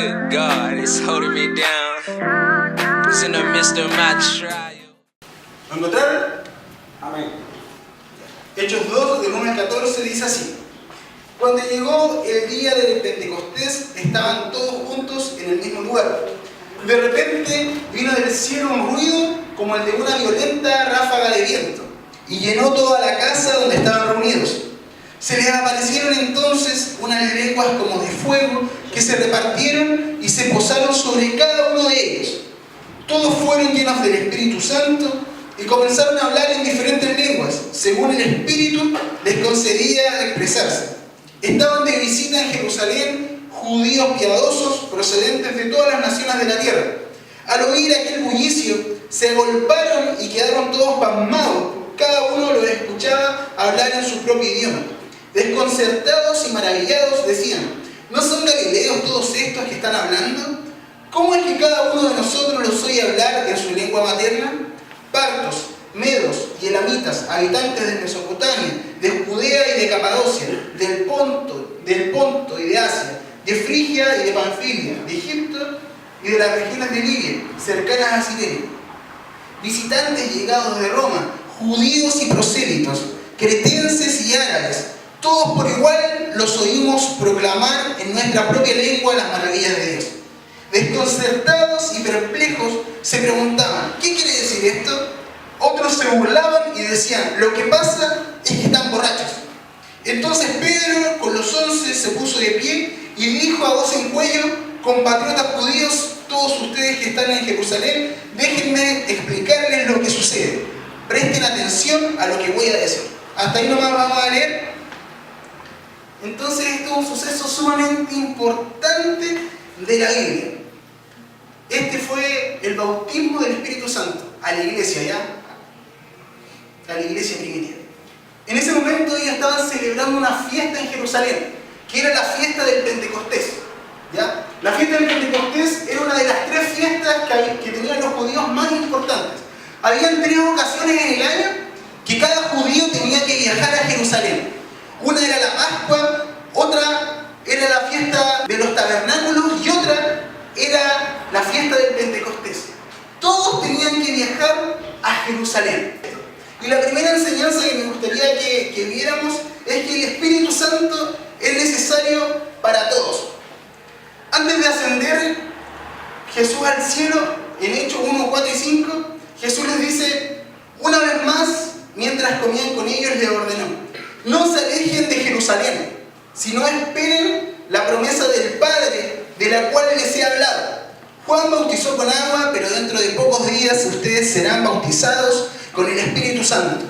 Good God, it's holding me down. It's in the midst of my trial. ¿Lo encontraron? Amén. Hechos 2, del 1 al 14, dice así. Cuando llegó el día del Pentecostés, estaban todos juntos en el mismo lugar. De repente vino del cielo un ruido como el de una violenta ráfaga de viento, y llenó toda la casa donde estaban reunidos. Se les aparecieron entonces unas lenguas como de fuego que se repartieron y se posaron sobre cada uno de ellos. Todos fueron llenos del Espíritu Santo y comenzaron a hablar en diferentes lenguas, según el Espíritu les concedía expresarse. Estaban de visita en Jerusalén judíos piadosos procedentes de todas las naciones de la tierra. Al oír aquel bullicio, se agolparon y quedaron todos pasmados. Cada uno los escuchaba hablar en su propio idioma. Desconcertados y maravillados decían: ¿no son galileos todos estos que están hablando? ¿Cómo es que cada uno de nosotros los oye hablar en su lengua materna? Partos, medos y elamitas, habitantes de Mesopotamia, de Judea y de Capadocia, del Ponto y de Asia, de Frigia y de Panfilia, de Egipto y de las regiones de Libia, cercanas a Cirene. Visitantes llegados de Roma, judíos y prosélitos, cretenses y árabes, todos por igual los oímos proclamar en nuestra propia lengua las maravillas de Dios. Desconcertados y perplejos se preguntaban: ¿qué quiere decir esto? Otros se burlaban y decían: lo que pasa es que están borrachos. Entonces Pedro con los 11 se puso de pie y dijo a voz en cuello: compatriotas judíos, todos ustedes que están en Jerusalén, déjenme explicarles lo que sucede. Presten atención a lo que voy a decir. Hasta ahí nomás vamos a leer. Entonces esto es un suceso sumamente importante de la Biblia. Este fue el bautismo del Espíritu Santo a la iglesia, ¿ya? A la iglesia primitiva. En ese momento ellos estaban celebrando una fiesta en Jerusalén, que era la fiesta del Pentecostés, ¿ya? La fiesta del Pentecostés era una de las 3 fiestas que tenían los judíos más importantes. Habían 3 ocasiones en el año que cada judío tenía que viajar a Jerusalén. Una era la Pascua, otra era la fiesta de los tabernáculos y otra era la fiesta del Pentecostés. Todos tenían que viajar a Jerusalén. Y la primera enseñanza que me gustaría que viéramos es que el Espíritu Santo es necesario para todos. Antes de ascender Jesús al cielo, en Hechos 1, 4 y 5, Jesús les dice, una vez más, mientras comían con ellos, les ordenó: no se alejen de Jerusalén, sino esperen la promesa del Padre, de la cual les he hablado. Juan bautizó con agua, pero dentro de pocos días ustedes serán bautizados con el Espíritu Santo.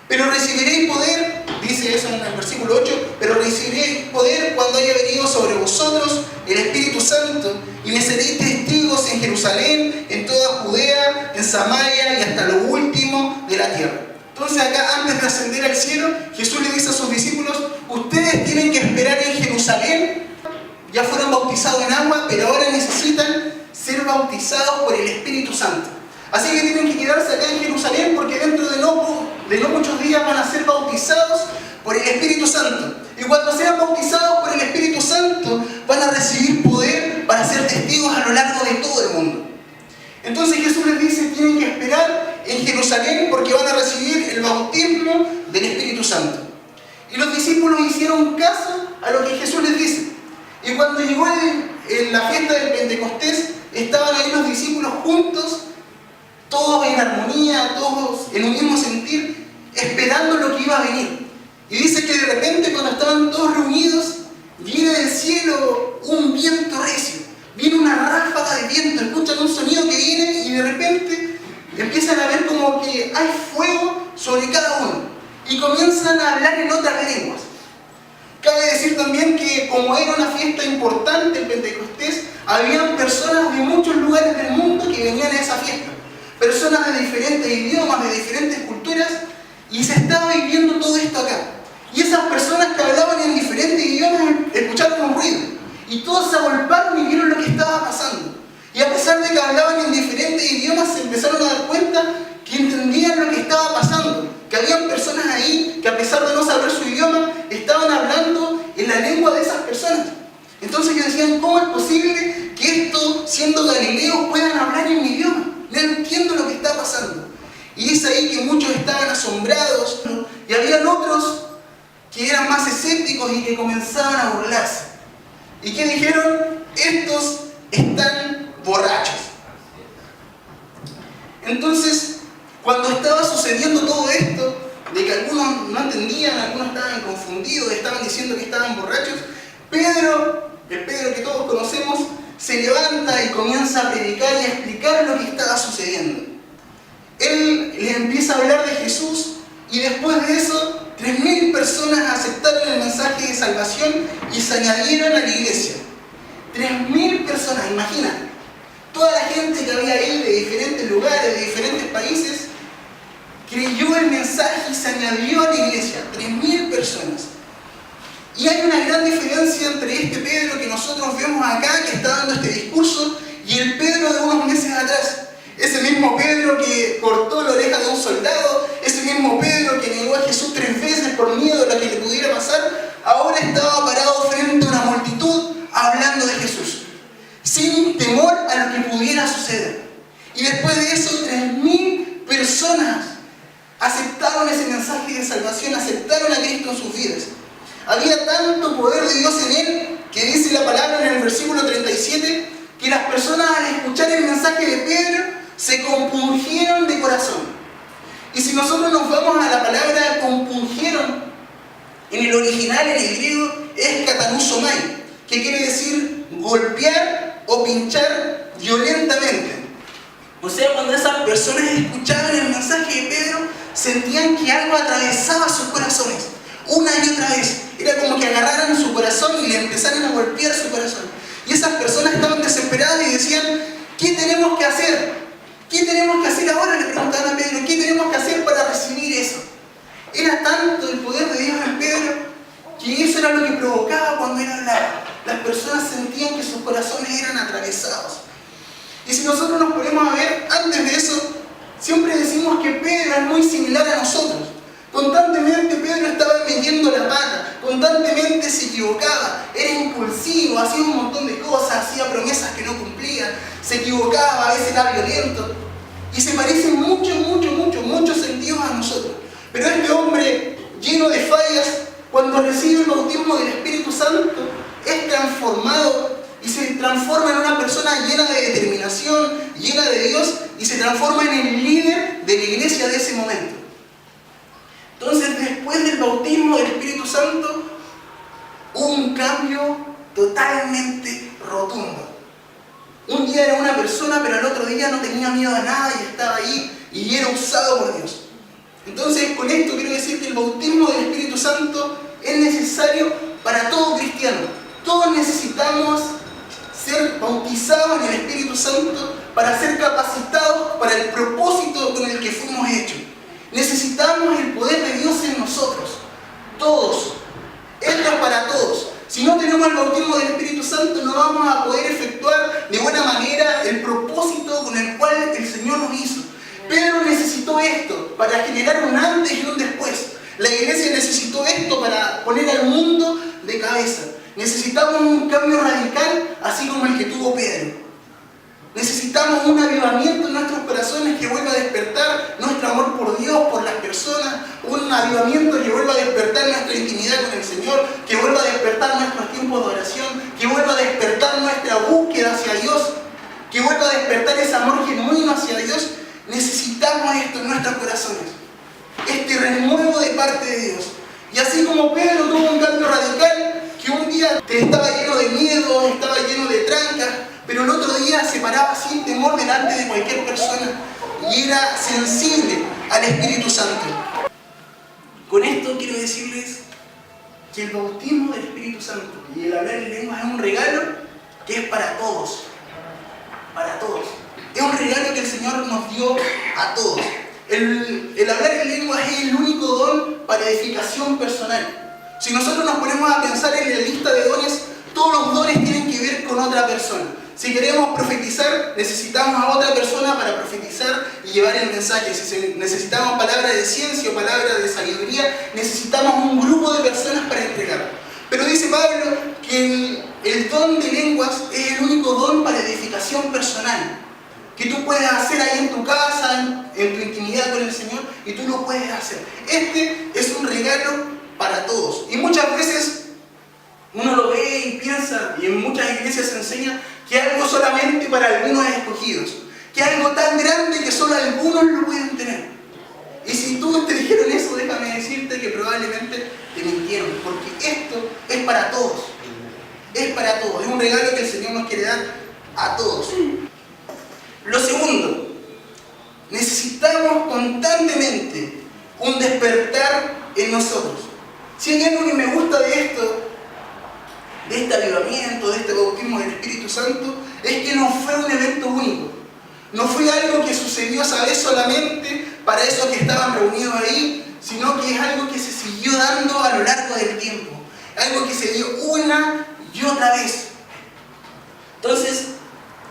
Pero recibiréis poder, dice eso en el versículo 8, pero recibiréis poder cuando haya venido sobre vosotros el Espíritu Santo, y me seréis testigos en Jerusalén, en toda Judea, en Samaria y hasta lo último de la tierra. Entonces acá, antes de ascender al cielo, Jesús le dice a sus discípulos: ustedes tienen que esperar en Jerusalén. Ya fueron bautizados en agua, pero ahora necesitan ser bautizados por el Espíritu Santo. Así que tienen que quedarse acá en Jerusalén, porque dentro de no muchos días van a ser bautizados por el Espíritu Santo. Y cuando sean bautizados por el Espíritu Santo, van a recibir poder para ser testigos a lo largo de todo el mundo. Entonces Jesús les dice: tienen que esperar en Jerusalén porque van a recibir el bautismo del Espíritu Santo. Y los discípulos hicieron caso a lo que Jesús les dice. Y cuando llegó la fiesta del Pentecostés, estaban ahí los discípulos juntos, todos en armonía, todos en un mismo sentir, esperando lo que iba a venir. Y dice que de repente, cuando estaban todos reunidos, viene del cielo un viento recio, viene una ráfaga de viento, escuchan un sonido que viene y de repente empiezan a ver como que hay fuego sobre cada uno y comienzan a hablar en otras lenguas. Cabe decir también que, como era una fiesta importante, el Pentecostés, habían personas de muchos lugares del mundo que venían a esa fiesta. Personas de diferentes idiomas, de diferentes culturas, y se estaba viviendo todo esto acá. Y esas personas que hablaban en diferentes idiomas escucharon un ruido. Y todos se agolparon y vieron lo que estaba pasando. Y a pesar de que hablaban en diferentes idiomas, se empezaron a dar cuenta que entendían lo que estaba pasando. Que habían personas ahí que, a pesar de no saber su idioma, estaban hablando en la lengua de esas personas. Entonces ellos decían, ¿cómo es posible que estos, siendo galileos, puedan hablar en mi idioma? No entiendo lo que está pasando. Y es ahí que muchos estaban asombrados, ¿no? Y habían otros que eran más escépticos y que comenzaban a burlarse. ¿Y qué dijeron? Estos están borrachos. Entonces, cuando estaba sucediendo todo esto, de que algunos no entendían, algunos estaban confundidos, estaban diciendo que estaban borrachos, Pedro, el Pedro que todos conocemos, se levanta y comienza a predicar y a explicar lo que estaba sucediendo. Él les empieza a hablar de Jesús y después de eso 3.000 personas aceptaron el mensaje de salvación y se añadieron a la iglesia. 3.000 personas, imagínate. Toda la gente que había ahí de diferentes lugares, de diferentes países, creyó el mensaje y se añadió a la iglesia. 3.000 personas. Y hay una gran diferencia entre este Pedro que nosotros vemos acá, que está dando este discurso, y el Pedro de unos meses atrás. Ese mismo Pedro que cortó la oreja de un soldado, ese mismo Pedro que negó a Jesús 3 veces por miedo a lo que le pudiera pasar, ahora estaba parado frente a una multitud hablando de Jesús, sin temor a lo que pudiera suceder. Y después de eso, 3.000 personas aceptaron ese mensaje de salvación, aceptaron a Cristo en sus vidas. Había tanto poder de Dios en él, que dice la palabra en el versículo 37, que las personas al escuchar el mensaje de Pedro, se compungieron de corazón. Y si nosotros nos vamos a la palabra compungieron, en el original, en el griego, es katanusomai, que quiere decir golpear o pinchar violentamente. O sea, cuando esas personas escuchaban el mensaje de Pedro, sentían que algo atravesaba sus corazones, una y otra vez. Era como que agarraran su corazón y le empezaran a golpear su corazón. Y esas personas estaban desesperadas y decían, ¿qué tenemos que hacer? ¿Qué tenemos que hacer ahora? Le preguntaban a Pedro, ¿qué tenemos que hacer para recibir eso? Era tanto el poder de Dios en Pedro, que eso era lo que provocaba cuando él hablaba. Las personas sentían que sus corazones eran atravesados. Y si nosotros nos ponemos a ver, antes de eso, siempre decimos que Pedro es muy similar a nosotros. Constantemente Pedro estaba metiendo la pata, constantemente se equivocaba, era impulsivo, hacía un montón de cosas, hacía promesas que no cumplía, se equivocaba, a veces era violento. Y se parece muchos sentidos a nosotros. Pero este hombre, lleno de fallas, cuando recibe el bautismo del Espíritu Santo, es transformado y se transforma en una persona llena de determinación, llena de Dios, y se transforma en el líder de la iglesia de ese momento. Entonces, después del bautismo del Espíritu Santo, hubo un cambio totalmente rotundo. Un día era una persona, pero al otro día no tenía miedo a nada y estaba ahí y era usado por Dios. Entonces, con esto quiero decir que el bautismo del Espíritu Santo es necesario para todo cristiano. Todos necesitamos ser bautizados en el Espíritu Santo para ser capacitados para el propósito con el que fuimos hechos. Necesitamos el poder de Dios en nosotros, todos. Esto es para todos. Si no tenemos el bautismo del Espíritu Santo, no vamos a poder efectuar de buena manera el propósito con el cual el Señor nos hizo. Pedro necesitó esto para generar un antes y un después. La iglesia necesitó esto para poner al mundo de cabeza. Necesitamos un cambio radical, así como el que tuvo Pedro. Necesitamos un avivamiento en nuestros corazones que vuelva a despertar nuestro amor por Dios, por las personas, un avivamiento que vuelva a despertar nuestra intimidad con el Señor, que vuelva a despertar nuestros tiempos de oración, que vuelva a despertar nuestra búsqueda hacia Dios, que vuelva a despertar ese amor genuino hacia Dios. Necesitamos esto en nuestros corazones, este renuevo de parte de Dios. Y así como Pedro tuvo un cambio radical, que un día estaba lleno de miedo, estaba lleno de trancas, pero el otro día se paraba sin temor delante de cualquier persona y era sensible al Espíritu Santo. Con esto quiero decirles que el bautismo del Espíritu Santo y el hablar en lenguas es un regalo que es para todos. Para todos. Es un regalo que el Señor nos dio a todos. El hablar en lenguas es el único don para edificación personal. Si nosotros nos ponemos a pensar en la lista de dones, todos los dones tienen que ver con otra persona. Si queremos profetizar, necesitamos a otra persona para profetizar y llevar el mensaje. Si necesitamos palabras de ciencia o palabras de sabiduría, necesitamos un grupo de personas para entregar. Pero dice Pablo que el don de lenguas es el único don para edificación personal que tú puedes hacer ahí en tu casa, en tu intimidad con el Señor, y tú lo puedes hacer. Este es un regalo para todos. Y muchas veces uno lo ve y piensa, y en muchas iglesias se enseña, que es algo solamente para algunos escogidos, que es algo tan grande que solo algunos lo pueden tener. Y si tú te dijeron eso, déjame decirte que probablemente te mintieron, porque esto es para todos. Es para todos, es un regalo que el Señor nos quiere dar a todos. Lo segundo, necesitamos constantemente un despertar en nosotros. Si hay algo que me gusta de esto, de este avivamiento, de este bautismo del Espíritu Santo, es que no fue un evento único. No fue algo que sucedió esa vez solamente para esos que estaban reunidos ahí, sino que es algo que se siguió dando a lo largo del tiempo. Algo que se dio una y otra vez. Entonces,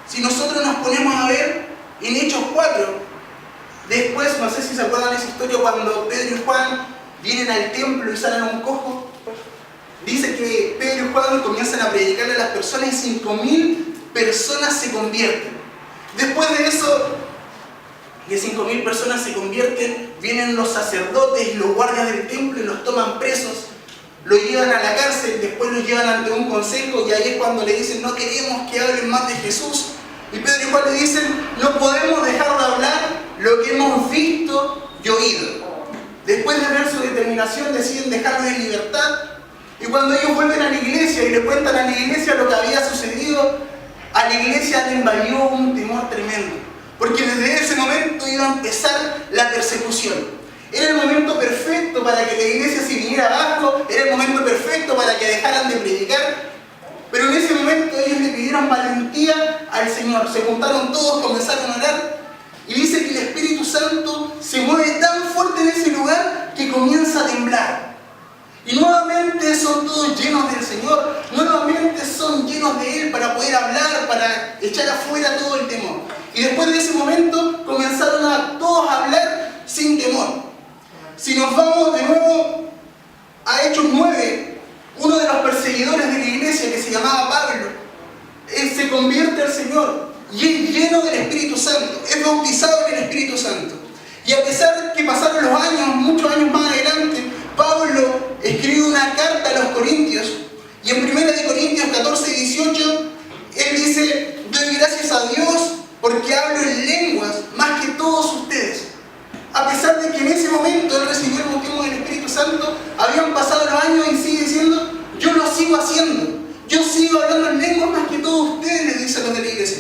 si nosotros nos ponemos a ver en Hechos 4, después, no sé si se acuerdan de esa historia, cuando Pedro y Juan vienen al templo y sanan a un cojo, dice que Pedro y Juan comienzan a predicarle a las personas y 5.000 personas se convierten. Después de eso, que 5.000 personas se convierten, vienen los sacerdotes y los guardias del templo y los toman presos, los llevan a la cárcel, después los llevan ante un consejo y ahí es cuando le dicen: no queremos que hablen más de Jesús. Y Pedro y Juan le dicen: no podemos dejar de hablar lo que hemos visto y oído. Después de ver su determinación deciden dejarlos en libertad, y cuando ellos vuelven a la iglesia y le cuentan a la iglesia lo que había sucedido, a la iglesia le invadió un temor tremendo, porque desde ese momento iba a empezar la persecución. Era el momento perfecto para que la iglesia se viniera abajo, era el momento perfecto para que dejaran de predicar, pero en ese momento ellos le pidieron valentía al Señor, se juntaron todos, comenzaron a orar, y dice que el Espíritu Santo se mueve tan fuerte en ese lugar que comienza a temblar. Y nuevamente son todos llenos del Señor, nuevamente son llenos de Él para poder hablar, para echar afuera todo el temor. Y después de ese momento comenzaron a todos a hablar sin temor. Si nos vamos de nuevo a Hechos 9, uno de los perseguidores de la iglesia, que se llamaba Pablo, él se convierte al Señor y es lleno del Espíritu Santo, es bautizado en el Espíritu Santo. Y a pesar que pasaron los años, muchos años más adelante, Pablo escribe una carta a los Corintios, y en 1 Corintios 14 y 18, él dice: doy gracias a Dios porque hablo en lenguas más que todos ustedes. A pesar de que en ese momento él recibió el bautismo del Espíritu Santo, habían pasado los años y sigue diciendo: yo lo sigo haciendo, yo sigo hablando en lenguas más que todos ustedes, les dice a los de la iglesia.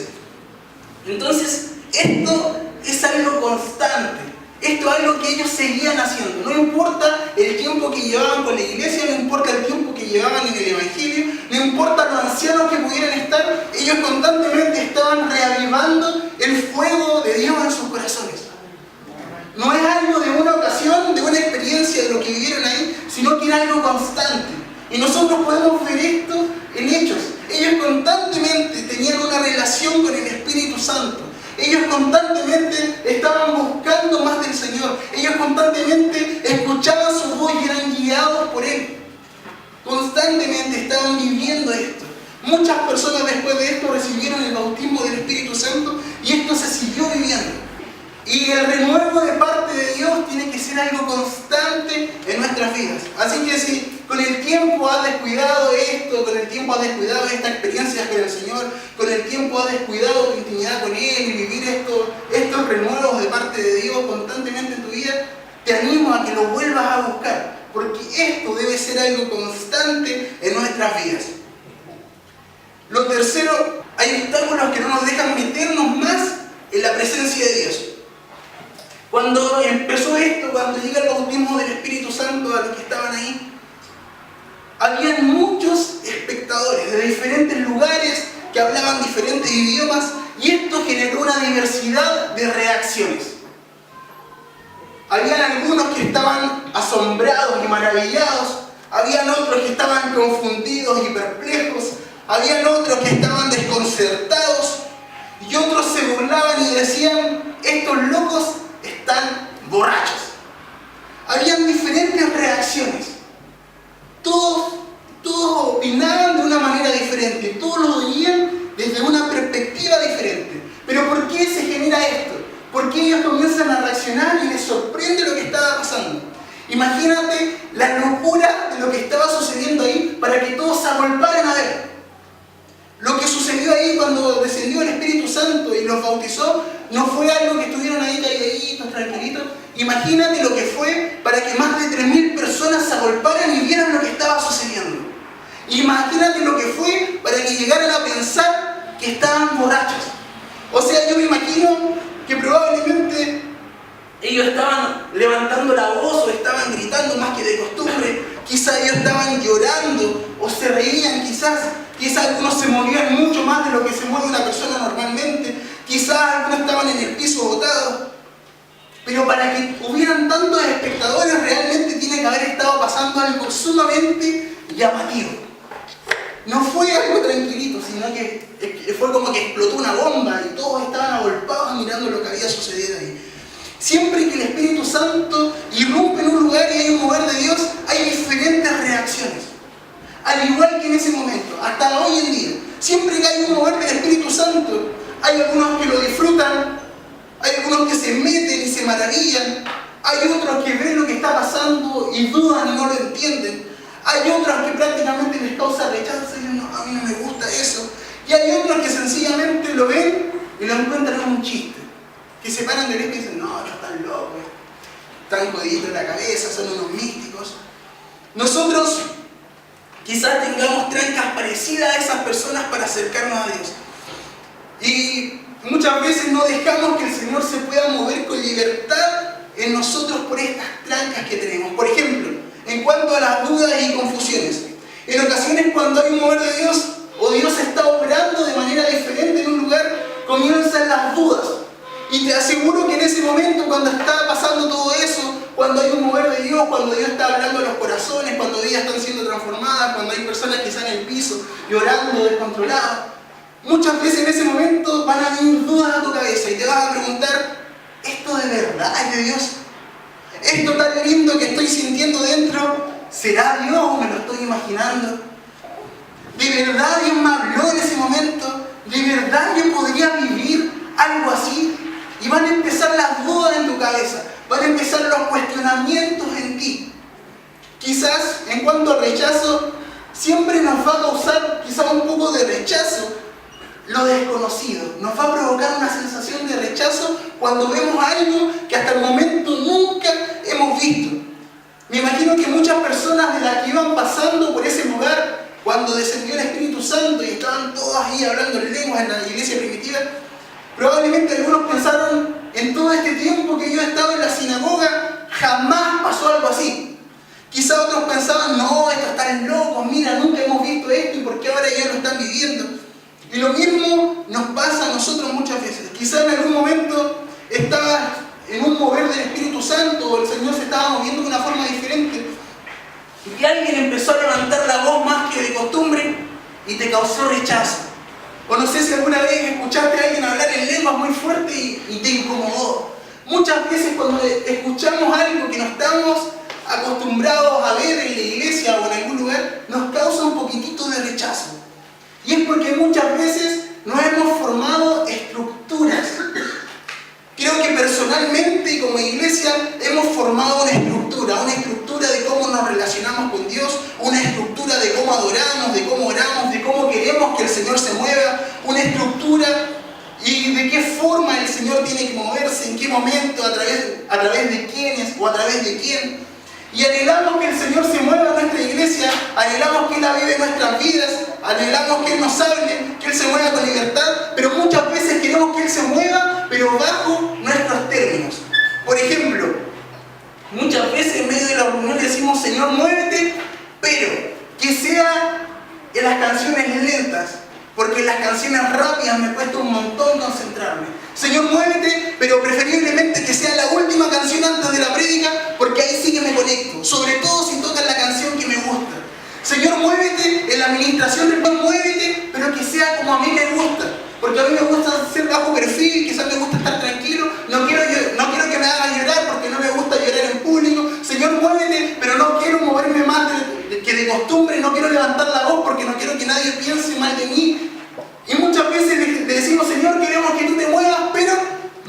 Entonces, esto es algo constante. Esto es algo que ellos seguían haciendo. No importa el tiempo que llevaban con la iglesia, no importa el tiempo que llevaban en el Evangelio, no importa los ancianos que pudieran estar, ellos constantemente estaban reavivando el fuego de Dios en sus corazones. No es algo de una ocasión, de una experiencia, de lo que vivieron ahí, sino que era algo constante. Y nosotros podemos ver esto en Hechos. Ellos constantemente tenían una relación con el Espíritu Santo. Ellos constantemente estaban buscando más del Señor. Ellos constantemente escuchaban su voz y eran guiados por Él. Constantemente estaban viviendo esto. Muchas personas después de esto recibieron el bautismo del Espíritu Santo y esto se siguió viviendo. Y el renuevo de parte de Dios tiene que ser algo constante en nuestras vidas. Así que si con el tiempo has descuidado esto, con el tiempo has descuidado esta experiencia con el Señor, con el tiempo has descuidado tu intimidad con Él y vivir estos renuevos de parte de Dios constantemente en tu vida, te animo a que lo vuelvas a buscar, porque esto debe ser algo constante en nuestras vidas. Lo tercero, hay obstáculos que no nos dejan meternos más en la presencia de Dios. Cuando empezó esto, cuando llega el bautismo del Espíritu Santo a los que estaban ahí, habían muchos espectadores de diferentes lugares que hablaban diferentes idiomas y esto generó una diversidad de reacciones. Habían algunos que estaban asombrados y maravillados, habían otros que estaban confundidos y perplejos, habían otros que estaban desconcertados y otros se burlaban y decían: estos locos están borrachos. Habían diferentes reacciones. Todos opinaban de una manera diferente. diferente, todos lo veían desde una perspectiva diferente. Pero ¿por qué se genera esto? ¿Por qué ellos comienzan a reaccionar y les sorprende lo que estaba pasando? Imagínate la locura de lo que estaba sucediendo ahí para que todos se agolparan a ver. Lo que sucedió ahí cuando descendió el Espíritu Santo y los bautizó no fue algo que estuvieron ahí calladitos, tranquilitos. Imagínate lo que fue para que más de 3.000 personas se agolparan y vieran lo que estaba sucediendo. Imagínate lo que fue para que llegaran a pensar que estaban borrachos. O sea, yo me imagino que probablemente ellos estaban levantando la voz o estaban gritando más que de costumbre. Quizás ellos estaban llorando o se reían, quizás algunos se movían mucho más de lo que se mueve una persona normalmente. Quizás algunos estaban en el piso botados. Pero para que hubieran tantos espectadores realmente tiene que haber estado pasando algo sumamente llamativo. No fue algo tranquilito, sino que fue como que explotó una bomba y todos estaban agolpados mirando lo que había sucedido ahí. Siempre que el Espíritu Santo irrumpe en un lugar y hay un mover de Dios, hay diferentes reacciones. Al igual que en ese momento, hasta hoy en día, siempre que hay un mover del Espíritu Santo, hay algunos que lo disfrutan, hay algunos que se meten y se maravillan, hay otros que ven lo que está pasando y dudan y no lo entienden. Hay otros que prácticamente les causa rechazo y dicen, no, a mí no me gusta eso. Y hay otros que sencillamente lo ven y lo encuentran como un chiste. Que se paran del y dicen, no, están locos, están jodidos en la cabeza, son unos místicos. Nosotros quizás tengamos trancas parecidas a esas personas para acercarnos a Dios. Y muchas veces no dejamos que el Señor se pueda mover con libertad en nosotros por estas trancas que tenemos. Por ejemplo, en cuanto a las dudas y confusiones. En ocasiones cuando hay un mover de Dios o Dios está obrando de manera diferente en un lugar, comienzan las dudas. Y te aseguro que en ese momento, cuando está pasando todo eso, cuando hay un mover de Dios, cuando Dios está hablando a los corazones, cuando vidas están siendo transformadas, cuando hay personas que están en el piso llorando, descontroladas, muchas veces en ese momento van a venir dudas a tu cabeza y te vas a preguntar, ¿esto de verdad es de Dios? ¿Esto tan lindo que estoy sintiendo dentro, será Dios o me lo estoy imaginando? ¿De verdad Dios me habló en ese momento? ¿De verdad yo podría vivir algo así? Y van a empezar las dudas en tu cabeza, van a empezar los cuestionamientos en ti. Quizás en cuanto al rechazo, siempre nos va a causar quizás un poco de rechazo lo desconocido. Nos va a provocar una sensación de rechazo cuando vemos algo que hasta el momento nunca hemos visto. Me imagino que muchas personas de las que iban pasando por ese lugar cuando descendió el Espíritu Santo y estaban todos ahí hablando en lenguas en la iglesia primitiva, probablemente algunos pensaron, en todo este tiempo que yo he estado en la sinagoga, jamás pasó algo así. Quizá otros pensaban, no, estos están locos, mira, nunca hemos visto esto y por qué ahora ya lo están viviendo. Y lo mismo nos pasa a nosotros muchas veces. Quizá en algún momento estabas en un mover del Espíritu Santo o el Señor se estaba moviendo de una forma diferente y alguien empezó a levantar la voz más que de costumbre y te causó rechazo. O no sé si alguna vez escuchaste a alguien hablar en lenguas muy fuerte y te incomodó. Muchas veces cuando escuchamos algo que no estamos acostumbrados a ver en la iglesia o en algún lugar, nos causa un poquitito de rechazo. Y es porque muchas veces no hemos formado estructuras. Creo que personalmente y como iglesia hemos formado una estructura de cómo nos relacionamos con Dios, una estructura de cómo adoramos, de cómo oramos, de cómo queremos que el Señor se mueva, una estructura y de qué forma el Señor tiene que moverse, en qué momento, a través de quiénes o a través de quién. Y anhelamos que el Señor se mueva en nuestra iglesia, anhelamos que Él avive en nuestras vidas, anhelamos que Él nos hable, que Él se mueva con libertad, pero muchas veces queremos que Él se mueva, pero bajo nuestros términos. Por ejemplo, muchas veces en medio de la reunión decimos, Señor, muévete, pero que sea en las canciones lentas, porque en las canciones rápidas me cuesta un montón concentrarme. Señor, muévete, pero preferiblemente que sea la última canción antes de la prédica, porque ahí sí que me conecto, sobre todo si tocan la canción que me gusta. Señor, muévete en la administración del pan, muévete, pero que sea como a mí me gusta, porque a mí me gusta ser bajo perfil, quizás me gusta estar tranquilo, no quiero que me hagan llorar porque no me gusta llorar en público. Señor, muévete, pero no quiero moverme más que de costumbre, no quiero levantar la voz porque no quiero que nadie nadie piense mal de mí. Y muchas veces le decimos, Señor, queremos que tú te muevas, pero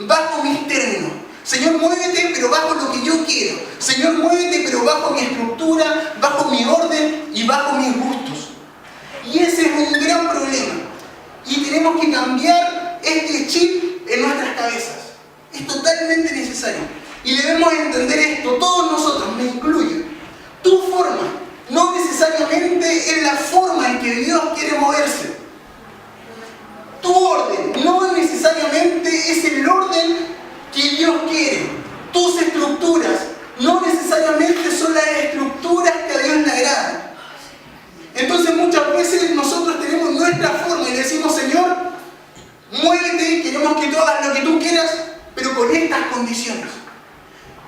bajo mis términos. Señor, muévete, pero bajo lo que yo quiero. Señor, muévete, pero bajo mi estructura, bajo mi orden y bajo mis gustos. Y ese es un gran problema. Y tenemos que cambiar este chip en nuestras cabezas. Es totalmente necesario. Y debemos entender esto, todos nosotros, me incluyo. Tu forma no necesariamente es la forma en que Dios quiere moverse. Tu orden no necesariamente es el orden que Dios quiere. Tus estructuras no necesariamente son las estructuras que a Dios le agradan. Entonces muchas veces nosotros tenemos nuestra forma y decimos, Señor, muévete, queremos que tú hagas lo que tú quieras, pero con estas condiciones.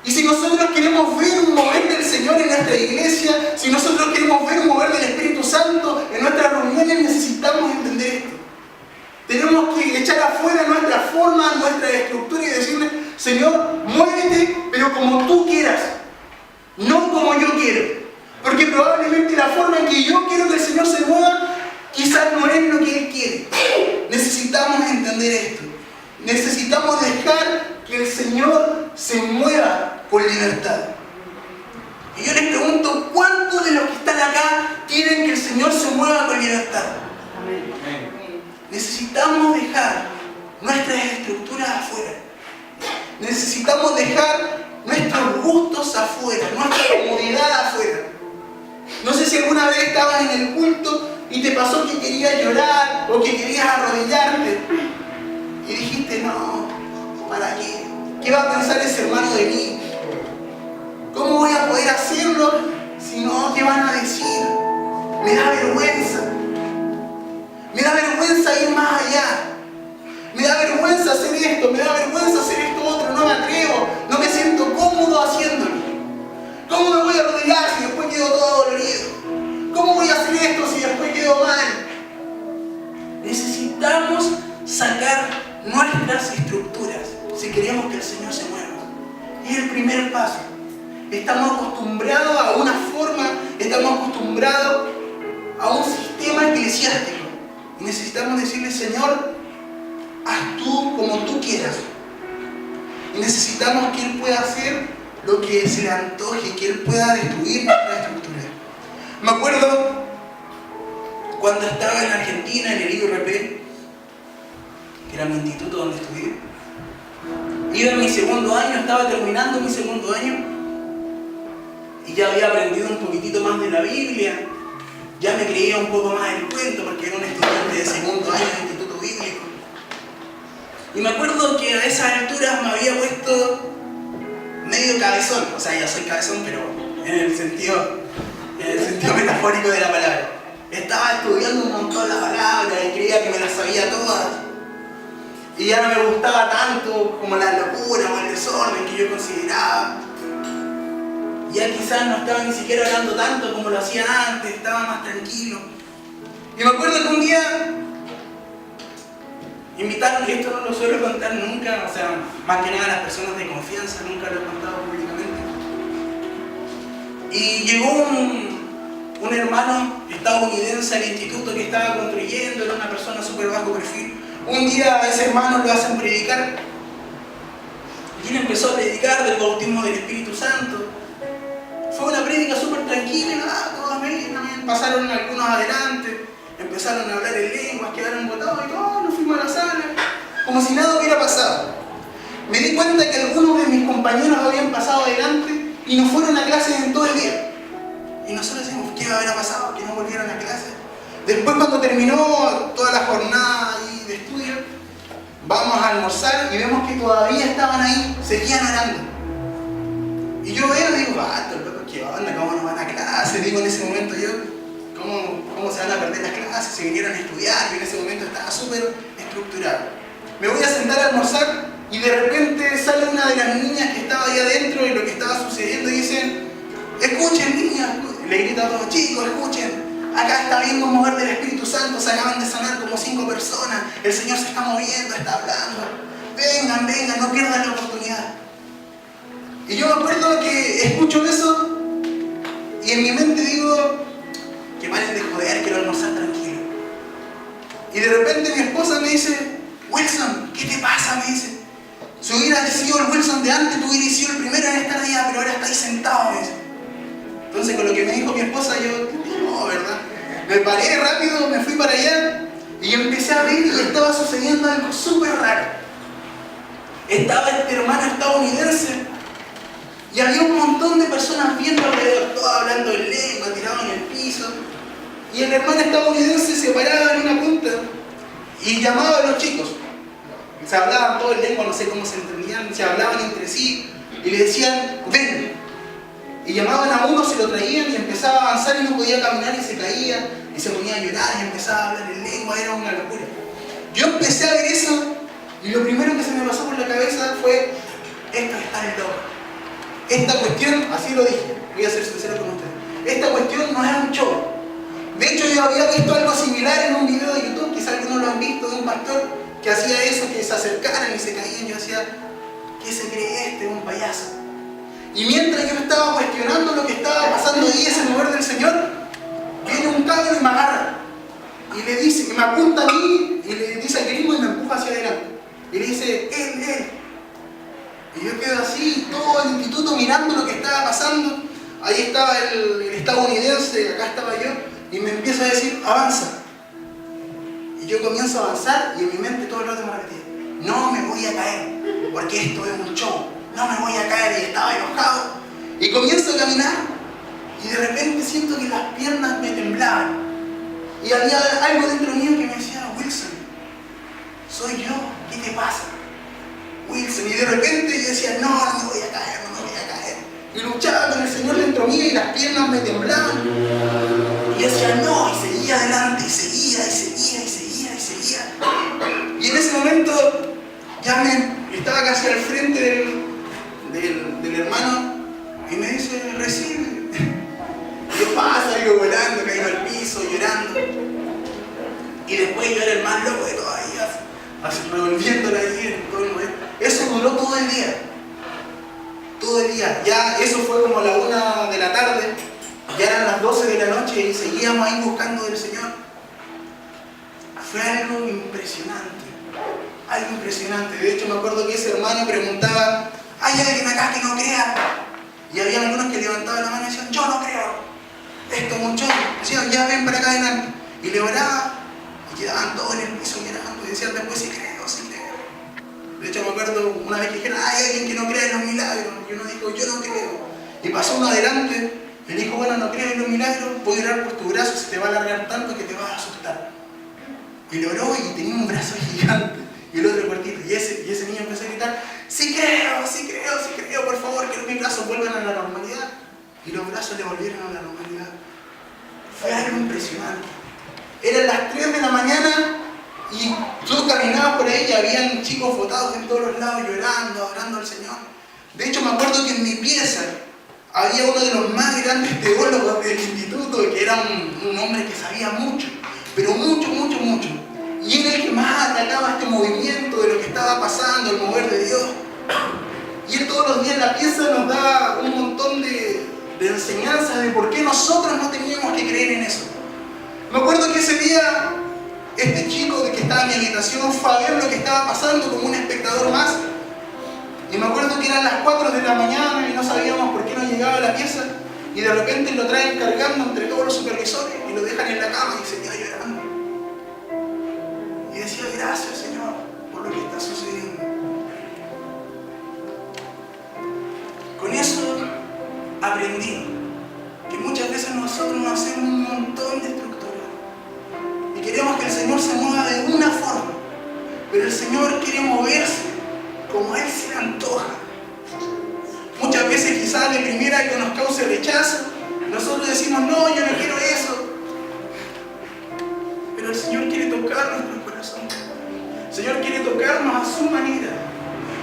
Y si nosotros queremos ver un mover del Señor en nuestra iglesia, si nosotros queremos ver un mover del Espíritu Santo en nuestras reuniones, necesitamos entender esto. Tenemos que echar afuera nuestra forma, nuestra estructura y decirle, Señor, muévete, pero como tú quieras, no como yo quiero. Porque probablemente la forma en que yo quiero que el Señor se mueva, quizás no es lo que Él quiere. Necesitamos entender esto. Necesitamos dejar que el Señor se mueva con libertad. Y yo les pregunto, ¿cuántos de los que están acá quieren que el Señor se mueva con libertad? Amén. Necesitamos dejar nuestras estructuras afuera. Necesitamos dejar nuestros gustos afuera, nuestra comodidad afuera. No sé si alguna vez estabas en el culto y te pasó que querías llorar o que querías arrodillarte y dijiste, no, ¿para qué? ¿Qué va a pensar ese hermano de mí? ¿Cómo voy a poder hacerlo si no? ¿Qué van a decir? Me da vergüenza. Me da vergüenza ir más allá. Me da vergüenza hacer esto, me da vergüenza hacer esto otro, no me atrevo, no me siento cómodo haciéndolo. ¿Cómo me voy a arrodillar si después quedo todo dolorido? ¿Cómo voy a hacer esto si después quedo mal? Necesitamos sacar nuestras estructuras si queremos que el Señor se mueva. Es el primer paso. Estamos acostumbrados a una forma, estamos acostumbrados a un sistema eclesiástico. Y necesitamos decirle, Señor, haz tú como tú quieras. Y necesitamos que Él pueda hacer lo que se le antoje, que Él pueda destruir nuestra estructura. Me acuerdo cuando estaba en Argentina, en el IURP, que era mi instituto donde estudié. Iba en mi segundo año, estaba terminando mi segundo año y ya había aprendido un poquitito más de la Biblia. Ya me creía un poco más el cuento porque era un estudiante de segundo año de instituto bíblico. Y me acuerdo que a esas alturas me había puesto medio cabezón. O sea, ya soy cabezón, pero en el sentido metafórico de la palabra. Estaba estudiando un montón la palabra y creía que me las sabía todas. Y ya no me gustaba tanto como la locura o el desorden que yo consideraba. Ya quizás no estaba ni siquiera hablando tanto como lo hacía antes, estaba más tranquilo. Y me acuerdo que un día invitaron, y esto no lo suelo contar nunca, o sea, más que nada a las personas de confianza, nunca lo he contado públicamente. Y llegó un hermano estadounidense al instituto que estaba construyendo, era una persona súper bajo perfil. Un día a ese hermano lo hacen predicar y él empezó a predicar del bautismo del Espíritu Santo. Fue una prédica súper tranquila, todos amén, pasaron algunos adelante, empezaron a hablar en lenguas, quedaron botados y todos nos fuimos a la sala, como si nada hubiera pasado. Me di cuenta que algunos de mis compañeros habían pasado adelante y no fueron a clase en todo el día. Y nosotros decimos, ¿qué habrá pasado? Que no volvieron a clase. Después, cuando terminó toda la jornada de estudio, vamos a almorzar y vemos que todavía estaban ahí, seguían orando. Y yo veo y digo, estos locos, ¿qué onda? ¿Cómo no van a clase? Digo en ese momento yo, ¿cómo se van a perder las clases? Se vinieron a estudiar, y en ese momento estaba súper estructurado. Me voy a sentar a almorzar y de repente sale una de las niñas que estaba ahí adentro de lo que estaba sucediendo y dicen, escuchen niñas, le grita a todos, chicos, escuchen, acá está viendo un mover del Espíritu Santo, se acaban de sanar como 5 personas, el Señor se está moviendo, está hablando, vengan, no pierdan la oportunidad. Y yo me acuerdo que escucho eso y en mi mente digo, que paren de joder, quiero almorzar tranquilo. Y de repente mi esposa me dice, Wilson, ¿qué te pasa? Me dice, si hubiera sido el Wilson de antes, tú hubieras sido el primero en estar allá, pero ahora estás ahí sentado, me dice. Entonces con lo que me dijo mi esposa, yo, no, ¿verdad? Me paré rápido, me fui para allá y empecé a ver y estaba sucediendo algo súper raro. Estaba este hermano estadounidense y había un montón de personas viendo alrededor, todos hablando en lengua, tirados en el piso. Y el hermano estadounidense se paraba en una punta y llamaba a los chicos. Se hablaban todo en lengua, no sé cómo se entendían, se hablaban entre sí y le decían, ven. Y llamaban a uno, se lo traían y empezaba a avanzar y no podía caminar y se caía y se ponía a llorar y empezaba a hablar en lengua, era una locura. Yo empecé a ver eso y lo primero que se me pasó por la cabeza fue, esto está loco. Esta cuestión, así lo dije, voy a ser sincero con ustedes, esta cuestión no es un show. De hecho yo había visto algo similar en un video de YouTube, quizás algunos lo han visto, de un pastor que hacía eso, que se acercaran y se caían. Yo decía, ¿qué se cree este? Un payaso. Y mientras yo estaba cuestionando lo que estaba pasando ahí, ese mover del Señor, viene un cabrón y me agarra. Y le dice, y me apunta a mí, y le dice al gringo y me empuja hacia adelante. Y le dice, él. Y yo quedo así, todo el instituto mirando lo que estaba pasando. Ahí estaba el estadounidense, acá estaba yo, y me empieza a decir, avanza. Y yo comienzo a avanzar y en mi mente todo el rato me repetía, no me voy a caer, porque esto es un show. No me voy a caer, y estaba enojado. Y comienzo a caminar y de repente siento que las piernas me temblaban. Y había algo dentro mío que me decía, Wilson, soy yo, ¿qué te pasa? Wilson, y de repente yo decía, no me voy a caer, no me voy a caer. Y luchaba con el Señor dentro mío y las piernas me temblaban. Y decía, no, y seguía adelante, y seguía. Y en ese momento ya estaba casi al frente del hermano y me dice, recibe. Yo paso, yo volando, caigo al piso, llorando. Y después yo era el más loco de todavía, así revolviéndola ahí en todo el momento. Eso duró todo el día. Todo el día. Ya eso fue como la 1 de la tarde, ya eran las 12 de la noche y seguíamos ahí buscando del Señor. Fue algo impresionante. Algo impresionante. De hecho me acuerdo que ese hermano preguntaba, ¿hay alguien acá que no crea? Y había algunos que levantaban la mano y decían, yo no creo. Esto muchos decían, ya ven para acá adelante. Y le oraba y quedaban todos en el piso mirando y decían después, sí creo. De hecho me acuerdo una vez que dijeron, hay alguien que no crea en los milagros. Y uno dijo, yo no creo. Y pasó uno adelante y le dijo, bueno, no crees en los milagros, voy a orar por tu brazo, se te va a alargar tanto que te vas a asustar. Y le oró y tenía un brazo gigante. Y el otro cortito, y ese niño empezó a gritar, sí creo, por favor, que mis brazos vuelvan a la normalidad. Y los brazos le volvieron a la normalidad. Fue algo impresionante. Eran las 3 de la mañana y tú caminabas por ahí y habían chicos botados en todos los lados llorando, adorando al Señor. De hecho me acuerdo que en mi pieza había uno de los más grandes teólogos del instituto, que era un hombre que sabía mucho, pero mucho. Y era el que más atacaba este movimiento de lo que estaba pasando, el mover de Dios. Y él todos los días en la pieza nos daba un montón de enseñanzas de por qué nosotros no teníamos que creer en eso. Me acuerdo que ese día, este chico que estaba en mi habitación fue a ver lo que estaba pasando como un espectador más. Y me acuerdo que eran las 4 de la mañana y no sabíamos por qué no llegaba a la pieza. Y de repente lo traen cargando entre todos los supervisores y lo dejan en la cama y se queda llorando. Y decía, gracias Señor por lo que está sucediendo. Con eso aprendí que muchas veces nosotros nos hacemos un montón de estructuras y queremos que el Señor se mueva de una forma, pero el Señor quiere moverse como a Él se le antoja. Muchas veces quizás de primera que nos cause rechazo, nosotros decimos, no, yo no quiero eso. Pero el Señor quiere tocar nuestro corazón. El Señor quiere tocarnos a su manera.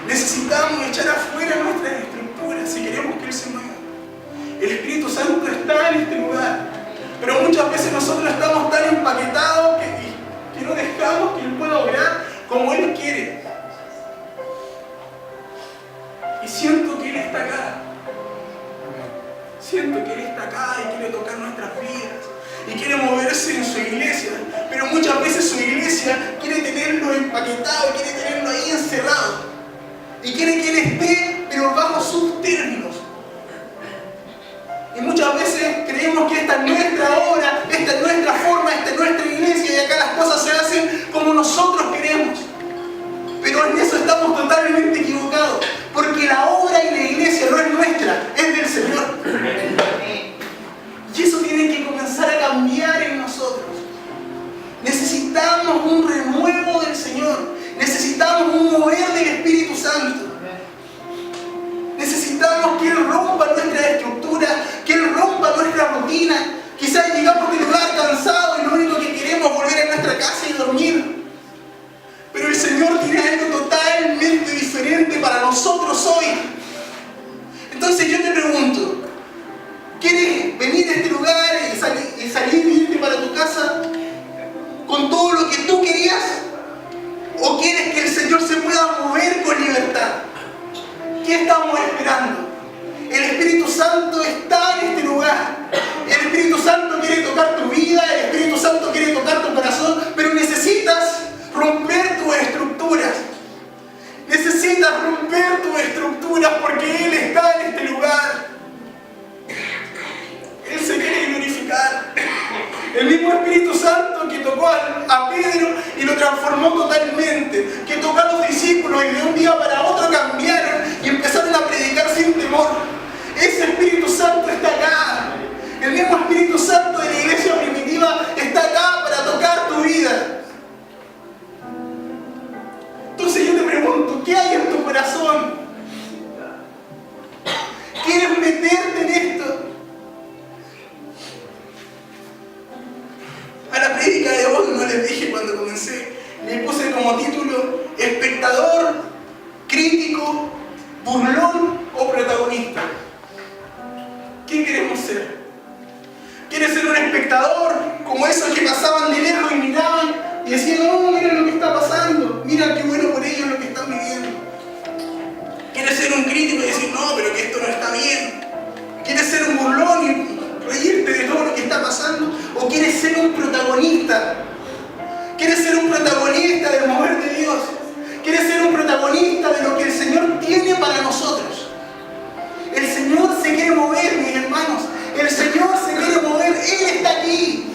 Necesitamos echar afuera nuestras estructuras si queremos que Él se mueva. El Espíritu Santo está en este lugar, pero muchas veces nosotros estamos tan empaquetados que no dejamos que Él pueda obrar como Él quiere. Y siento que Él está acá. Siento que Él está acá y quiere tocar nuestras vidas. Y quiere moverse moverse en su iglesia, pero muchas veces su iglesia quiere tenerlo empaquetado, quiere tenerlo ahí encerrado. Y quiere que Él esté, pero bajo sus términos. Y muchas veces creemos que esta es nuestra obra, esta es nuestra forma, esta es nuestra iglesia y acá las cosas se hacen como nosotros queremos. Pero en eso estamos totalmente equivocados, porque la obra y la iglesia no es nuestra, es del Señor. Y eso tiene que comenzar a cambiar en nosotros. Necesitamos un renuevo del Señor, necesitamos un mover del Espíritu Santo. Necesitamos que Él rompa nuestra estructura, que Él rompa nuestra rutina. Quizás llegamos a este lugar cansados y lo único que queremos es volver a nuestra casa y dormir. Pero el Señor tiene algo totalmente diferente para nosotros hoy. Entonces yo te pregunto, ¿quieres venir a este lugar y salir y irte para tu casa con todo lo que tú querías? ¿O quieres que el Señor se pueda mover con libertad? ¿Qué estamos esperando? El Espíritu Santo está en este lugar. El Espíritu Santo quiere tocar tu vida, el Espíritu Santo quiere tocar tu corazón, pero necesitas romper tus estructuras. Necesitas romper tus estructuras porque Él está en este lugar. Él se quiere glorificar. El mismo Espíritu Santo que tocó a Pedro y lo transformó totalmente, que tocó a los discípulos y de un día para otro cambiaron y empezaron a predicar sin temor. Ese Espíritu Santo está acá. El mismo Espíritu Santo de la iglesia primitiva está acá para tocar tu vida. Entonces yo te pregunto, ¿qué hay en tu corazón? ¿Quieres meterte en esto? A la prédica de hoy, no les dije cuando comencé, le puse como título espectador, crítico, burlón o protagonista. ¿Qué queremos ser? ¿Quieres ser un espectador como esos que pasaban de lejos y miraban y decían, no, mira lo que está pasando, mira qué bueno por ellos lo que están viviendo? ¿Quieres ser un crítico y decir, no, pero que esto no está bien? ¿Quieres ser un burlón y reírte de todo lo que está pasando? ¿O quieres ser un protagonista? ¿Quieres ser un protagonista del mover de Dios? ¿Quieres ser un protagonista de lo que el Señor tiene para nosotros? El Señor se quiere mover, mis hermanos. El Señor se quiere mover. Él está aquí.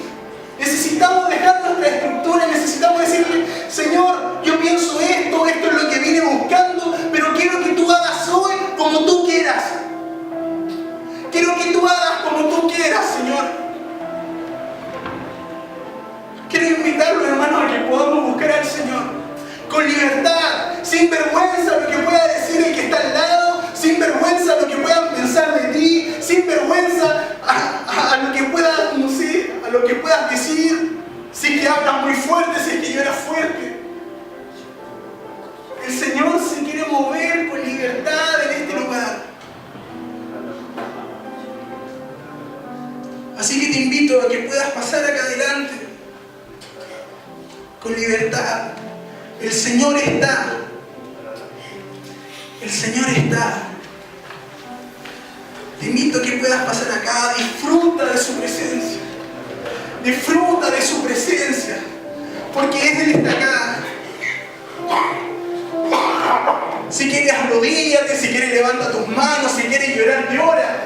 Necesitamos dejar nuestra estructura. Necesitamos decirle, Señor, yo pienso esto es lo que vine buscando, pero quiero que tú hagas hoy como tú quieras. Quiero que tú hagas como tú quieras, Señor. Quiero invitarlos, hermanos, a que podamos buscar al Señor con libertad, sin vergüenza lo que pueda decir el que está al lado, sin vergüenza lo que puedan pensar de ti, sin vergüenza a lo que puedas, no sé, a lo que puedas decir, si es que hablas muy fuerte, si es que lloras fuerte. El Señor se quiere mover con libertad en este lugar. Así que te invito a que puedas pasar acá adelante con libertad. El Señor está. El Señor está. Te invito a que puedas pasar acá. Disfruta de su presencia. Disfruta de su presencia. Porque Él está acá. Si quieres arrodíllate, si quieres levanta tus manos, si quieres llorar, llora.